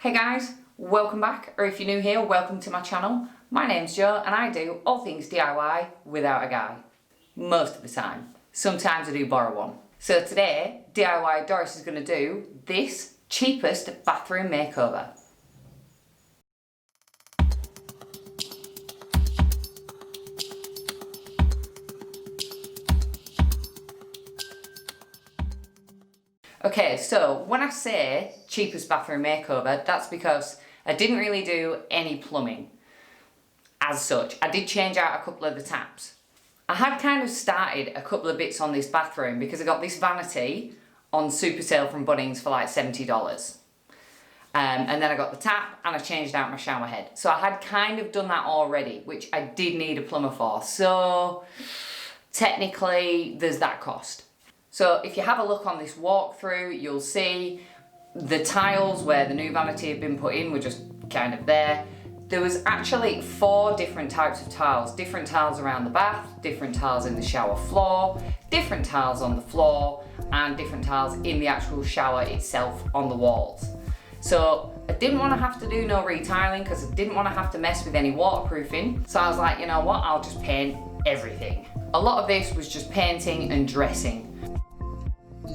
Hey guys, welcome back, or if you're new here, welcome to my channel. My name's Jo and I do all things DIY without a guy. Most of the time. Sometimes I do borrow one. So today, DIY Doris is going to do this cheapest bathroom makeover. Okay, so when I say cheapest bathroom makeover, that's because I didn't really do any plumbing as such. I did change out a couple of the taps. I had kind of started a couple of bits on this bathroom because I got this vanity on super sale from Bunnings for like $70. And then I got the tap and I changed out my shower head. So I had kind of done that already, which I did need a plumber for. So technically there's that cost. So if you have a look on this walkthrough, you'll see the tiles where the new vanity had been put in were just kind of there. There was actually 4 different types of tiles. Different tiles around the bath, different tiles in the shower floor, different tiles on the floor, and different tiles in the actual shower itself on the walls. So I didn't want to have to do no retiling because I didn't want to have to mess with any waterproofing. So I was like, you know what, I'll just paint everything. A lot of this was just painting and dressing.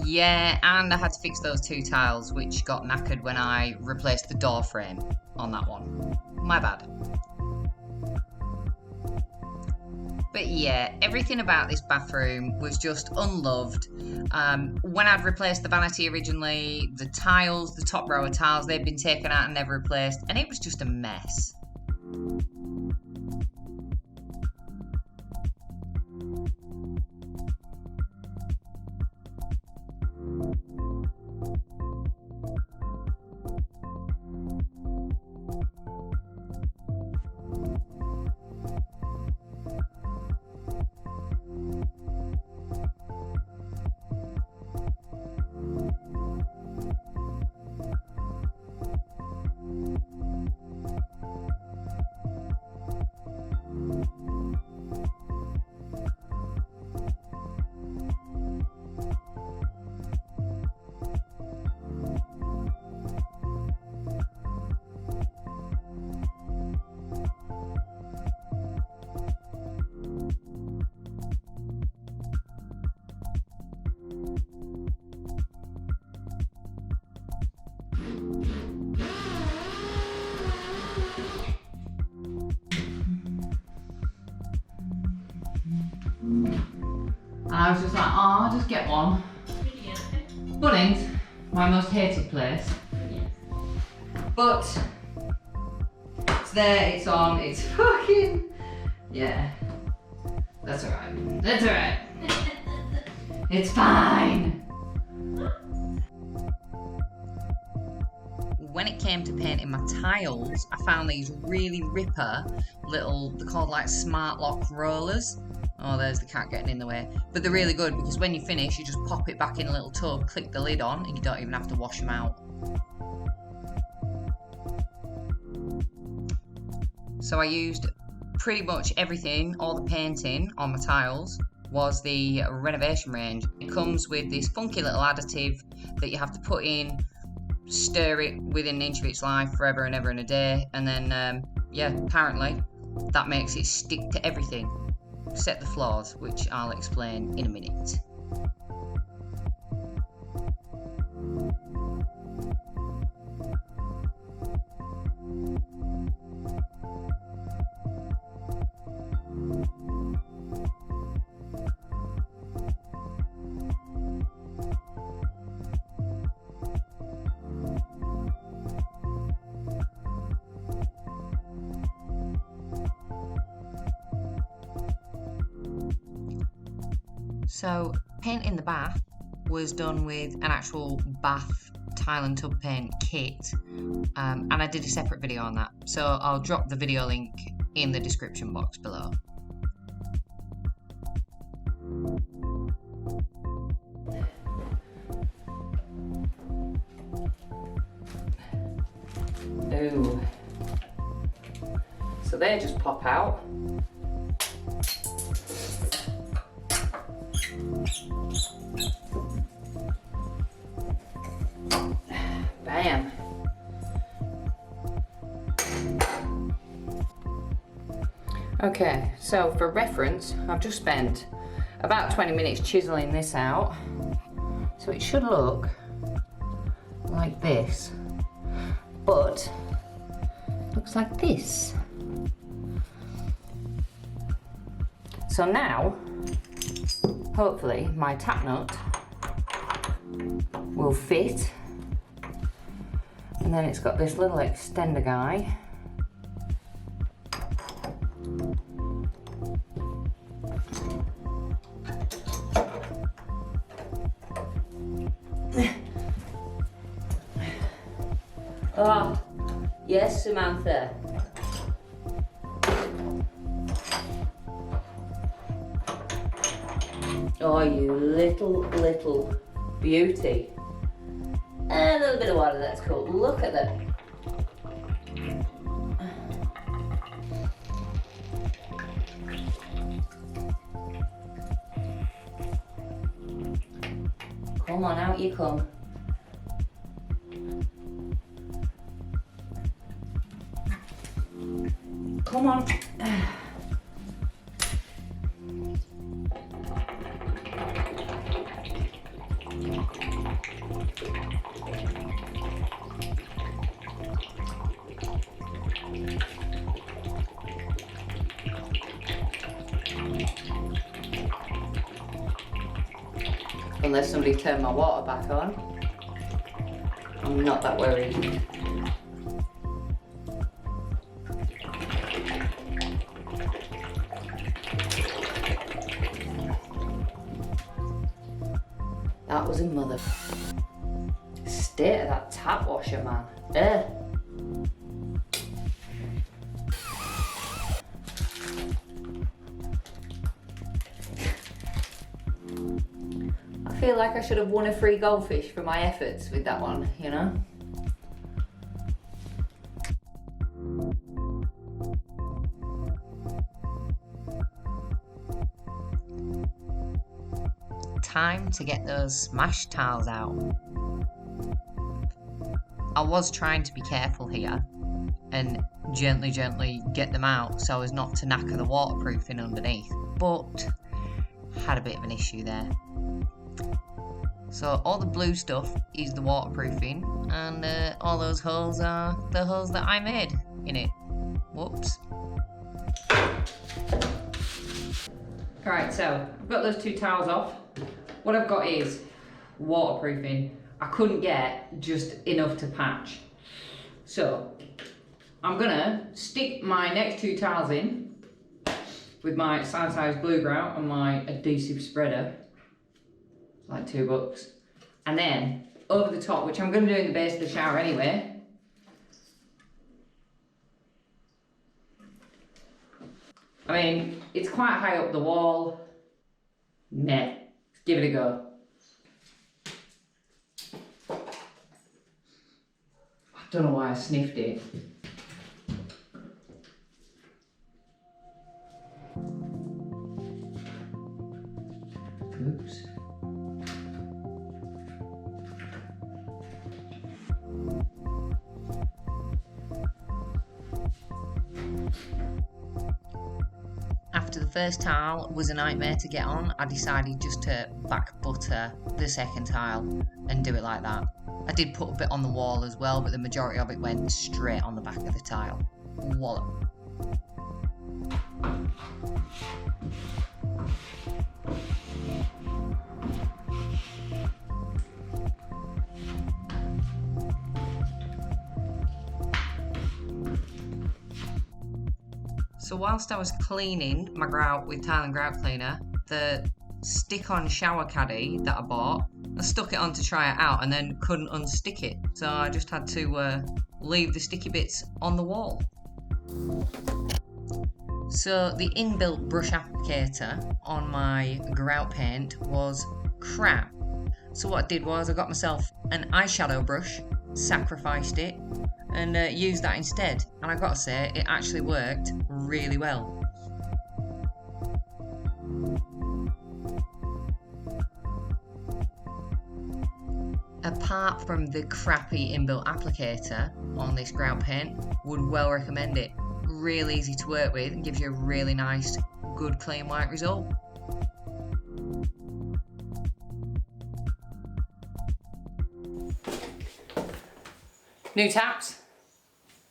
Yeah, and I had to fix those 2 tiles which got knackered when I replaced the door frame on that one. My bad. But yeah, everything about this bathroom was just unloved. When I'd replaced the vanity originally, the tiles, the top row of tiles, they'd been taken out and never replaced, and it was just a mess. I was just like, oh, I'll just get one. Bunnings, my most hated place. But it's there, it's on, it's fucking, yeah. That's alright. That's alright. It's fine. When it came to painting my tiles, I found these really ripper little, they're called like smart lock rollers. Oh, there's the cat getting in the way. But they're really good because when you finish, you just pop it back in a little tub, click the lid on, and you don't even have to wash them out. So I used pretty much everything, all the painting on my tiles was the Renovation Range. It comes with this funky little additive that you have to put in, stir it within an inch of its life forever and ever and a day, and then, yeah, apparently that makes it stick to everything. Set the flaws, which I'll explain in a minute. So painting the bath was done with an actual bath tile and tub paint kit, and I did a separate video on that, so I'll drop the video link in the description box below. Ooh. So they just pop out. Bam. Okay, so for reference, I've just spent about 20 minutes chiseling this out. So it should look like this, but looks like this. So now, hopefully my tap nut will fit. And then it's got this little extender guy. Oh, yes, Samantha. Oh, you little beauty. A little bit of water, that's cool. Look at that. Come on, out you come. Come on. Unless somebody turned my water back on, I'm not that worried. That was a mother. State of that tap washer, man. I feel like I should have won a free goldfish for my efforts with that one, you know? Time to get those smashed tiles out. I was trying to be careful here and gently get them out so as not to knacker the waterproofing underneath, but had a bit of an issue there. So all the blue stuff is the waterproofing, and all those holes are the holes that I made in it. Whoops. Alright, so I've got those two tiles off. What I've got is waterproofing. I couldn't get just enough to patch. So I'm gonna stick my next two tiles in with my sanitized blue grout and my adhesive spreader. It's like $2. And then over the top, which I'm gonna do in the base of the shower anyway, I mean, it's quite high up the wall. Meh. Give it a go. I don't know why I sniffed it. Oops. After the first tile was a nightmare to get on, I decided just to back butter the second tile and do it like that. I did put a bit on the wall as well, but the majority of it went straight on the back of the tile. Wallop. So whilst I was cleaning my grout with tile and grout cleaner, the stick-on shower caddy that I bought, I stuck it on to try it out and then couldn't unstick it. So I just had to leave the sticky bits on the wall. So the inbuilt brush applicator on my grout paint was crap. So what I did was I got myself an eyeshadow brush, sacrificed it, and used that instead. And I gotta say, it actually worked really well. Apart from the crappy inbuilt applicator on this grout paint, would well recommend it. real easy to work with and gives you a really nice, good, clean white result. New taps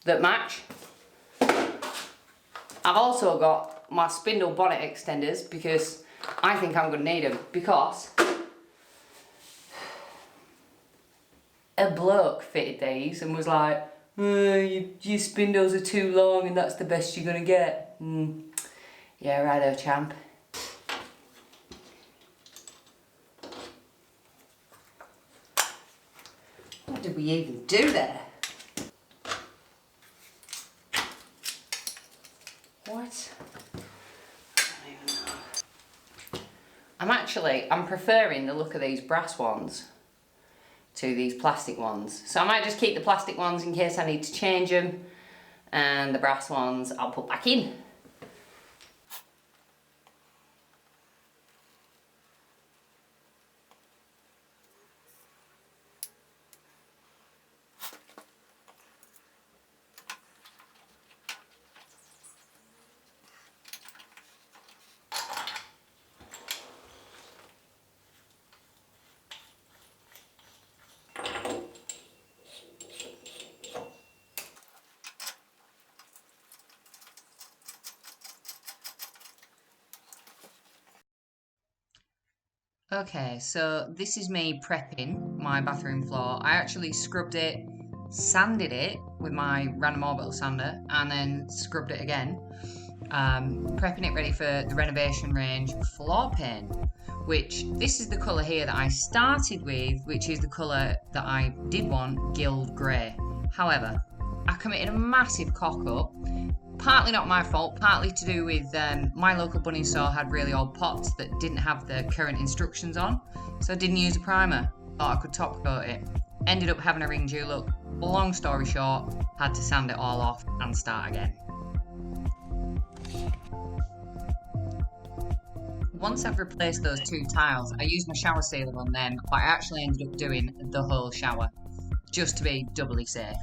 that match. I've also got my spindle bonnet extenders because I think I'm going to need them, because a bloke fitted these and was like, your spindles are too long and that's the best you're going to get. Yeah, righto, champ. What did we even do there? What? I don't even know. I'm preferring the look of these brass ones to these plastic ones. So I might just keep the plastic ones in case I need to change them, and the brass ones I'll put back in. Okay, so this is me prepping my bathroom floor. I actually scrubbed it, sanded it with my random orbital sander, and then scrubbed it again. Prepping it ready for the Renovation Range floor paint, which this is the colour here that I started with, which is the colour that I did want, Guild Grey. However, I committed a massive cock-up. Partly not my fault, partly to do with my local bunny store had really old pots that didn't have the current instructions on, so I didn't use a primer. Thought I could top coat it. Ended up having a ring due look. Long story short, had to sand it all off and start again. Once I've replaced those two tiles, I used my shower sealer on them, but I actually ended up doing the whole shower, just to be doubly safe.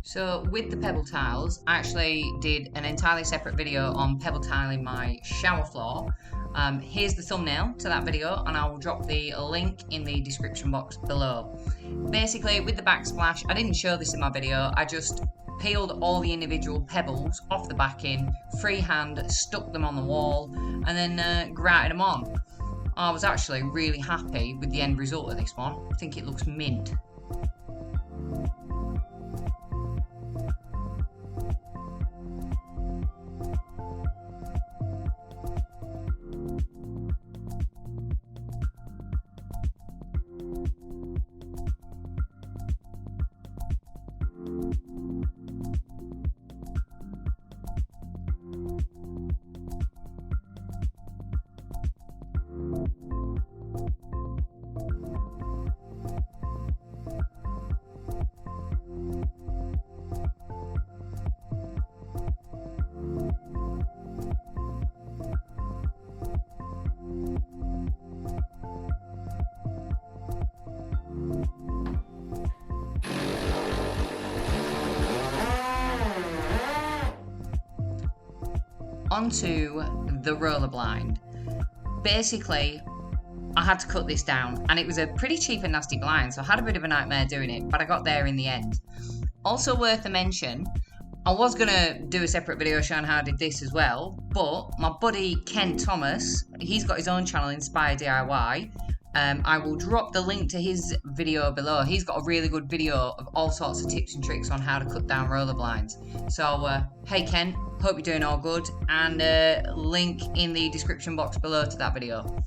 So with the pebble tiles, I actually did an entirely separate video on pebble tiling my shower floor. Here's the thumbnail to that video, and I will drop the link in the description box below. Basically, with the backsplash, I didn't show this in my video, I just peeled all the individual pebbles off the backing, freehand stuck them on the wall, and then grouted them on. I was actually really happy with the end result of this one. I think it looks mint. Onto the roller blind. Basically, I had to cut this down, and it was a pretty cheap and nasty blind, so I had a bit of a nightmare doing it, but I got there in the end. Also worth a mention, I was going to do a separate video showing how I did this as well, but my buddy Ken Thomas, he's got his own channel, Inspire DIY. I will drop the link to his video below. He's got a really good video of all sorts of tips and tricks on how to cut down roller blinds. So, hey Ken, hope you're doing all good, and link in the description box below to that video.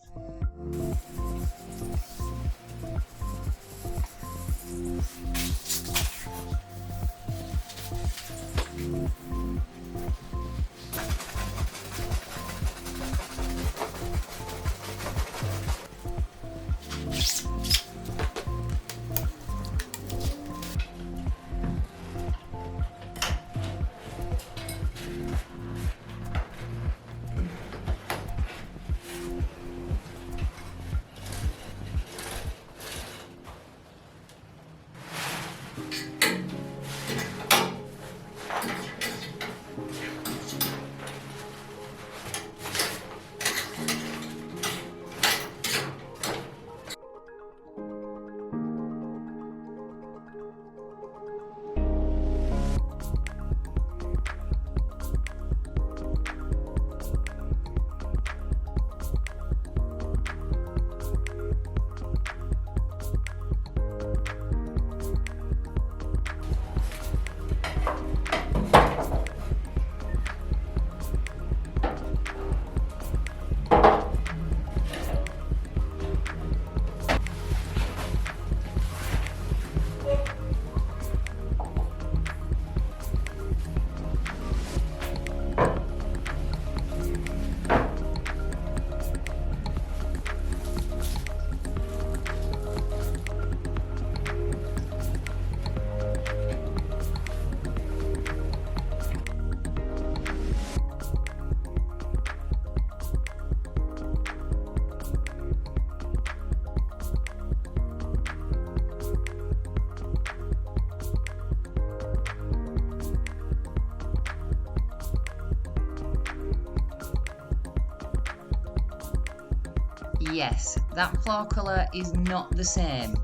Yes, that floor colour is not the same.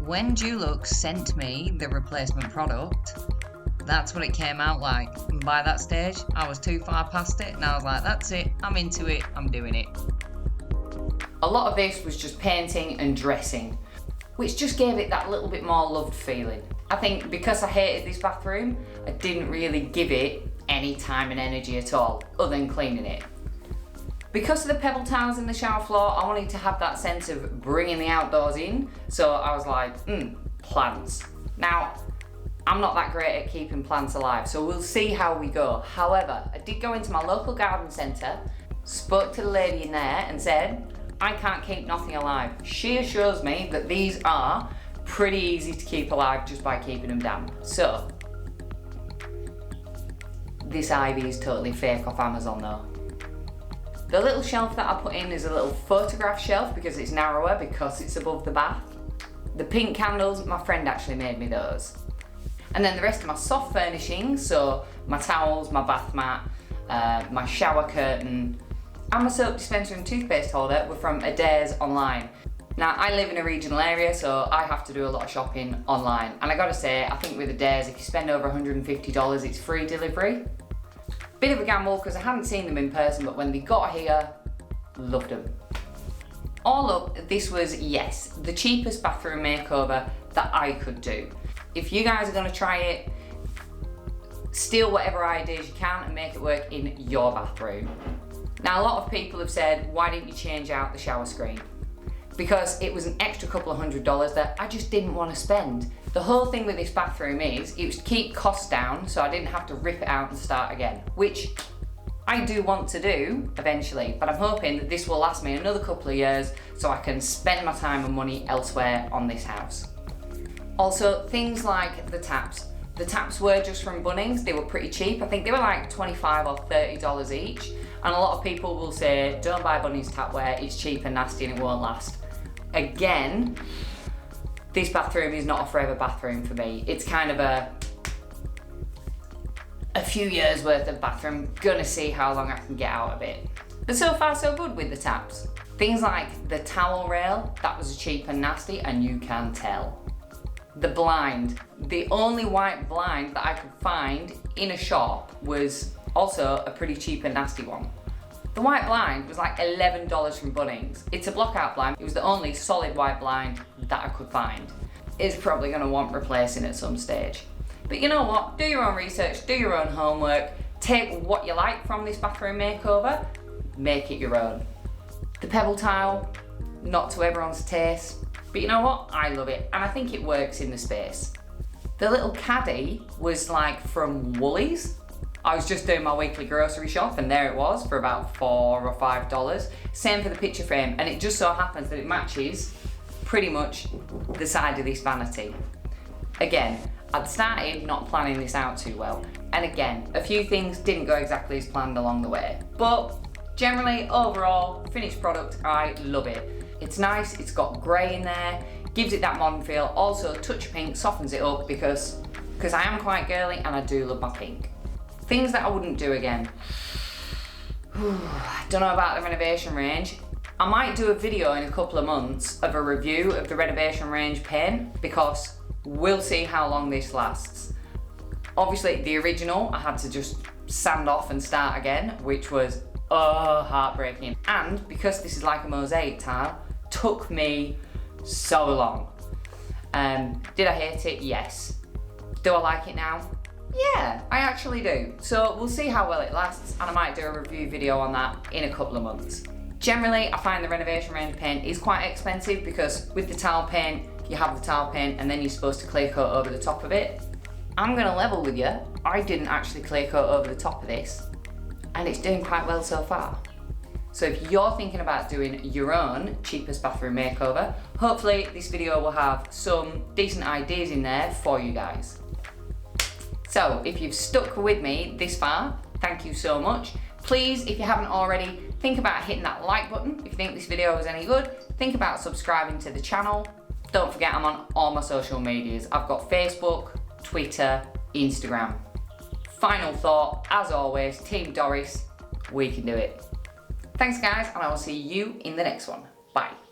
When Dulux sent me the replacement product, that's what it came out like. And by that stage, I was too far past it and I was like, that's it, I'm into it, I'm doing it. A lot of this was just painting and dressing, which just gave it that little bit more loved feeling. I think because I hated this bathroom, I didn't really give it any time and energy at all, other than cleaning it. Because of the pebble tiles in the shower floor, I wanted to have that sense of bringing the outdoors in, so I was like, plants. Now, I'm not that great at keeping plants alive, so we'll see how we go. However, I did go into my local garden centre, spoke to the lady in there and said, I can't keep nothing alive. She assures me that these are pretty easy to keep alive just by keeping them damp. So, this ivy is totally fake off Amazon though. The little shelf that I put in is a little photograph shelf because it's narrower because it's above the bath. The pink candles, my friend actually made me those. And then the rest of my soft furnishings, so my towels, my bath mat, my shower curtain, and my soap dispenser and toothpaste holder were from Adair's online. Now, I live in a regional area, so I have to do a lot of shopping online. And I gotta say, I think with Adair's, if you spend over $150, it's free delivery. Bit of a gamble, because I hadn't seen them in person, but when they got here, loved them. All up, this was, yes, the cheapest bathroom makeover that I could do. If you guys are gonna try it, steal whatever ideas you can and make it work in your bathroom. Now, a lot of people have said, why didn't you change out the shower screen? Because it was an extra couple of $100s that I just didn't want to spend. The whole thing with this bathroom is, it was to keep costs down so I didn't have to rip it out and start again, which I do want to do eventually, but I'm hoping that this will last me another couple of years so I can spend my time and money elsewhere on this house. Also, things like the taps. The taps were just from Bunnings, they were pretty cheap. I think they were like $25 or $30 each. And a lot of people will say, don't buy Bunnings tapware, it's cheap and nasty and it won't last. Again, this bathroom is not a forever bathroom for me. It's kind of a few years worth of bathroom, gonna see how long I can get out of it. But so far so good with the taps. Things like the towel rail, that was cheap and nasty and you can tell. The blind, the only white blind that I could find in a shop was also a pretty cheap and nasty one. The white blind was like $11 from Bunnings. It's a blockout blind. It was the only solid white blind that I could find. It's probably gonna want replacing at some stage. But you know what? Do your own research, do your own homework, take what you like from this bathroom makeover, make it your own. The pebble tile, not to everyone's taste, but you know what? I love it, and I think it works in the space. The little caddy was like from Woolies. I was just doing my weekly grocery shop and there it was for about $4 or $5. Same for the picture frame, and it just so happens that it matches pretty much the side of this vanity. Again, I'd started not planning this out too well, and again, a few things didn't go exactly as planned along the way, but generally, overall, finished product, I love it. It's nice, it's got grey in there, gives it that modern feel, also a touch of pink softens it up because I am quite girly and I do love my pink. Things that I wouldn't do again. Don't know about the renovation range. I might do a video in a couple of months of a review of the renovation range paint because we'll see how long this lasts. Obviously the original I had to just sand off and start again, which was heartbreaking. And because this is like a mosaic tile, took me so long. Did I hate it? Yes. Do I like it now? Yeah, I actually do. So we'll see how well it lasts and I might do a review video on that in a couple of months. Generally, I find the renovation range paint is quite expensive because with the tile paint, you have the tile paint and then you're supposed to clear coat over the top of it. I'm gonna level with you, I didn't actually clear coat over the top of this and it's doing quite well so far. So if you're thinking about doing your own cheapest bathroom makeover, hopefully this video will have some decent ideas in there for you guys. So if you've stuck with me this far, thank you so much. Please, if you haven't already, think about hitting that like button if you think this video was any good. Think about subscribing to the channel. Don't forget I'm on all my social medias. I've got Facebook, Twitter, Instagram. Final thought, as always, Team Doris, we can do it. Thanks guys, and I will see you in the next one. Bye.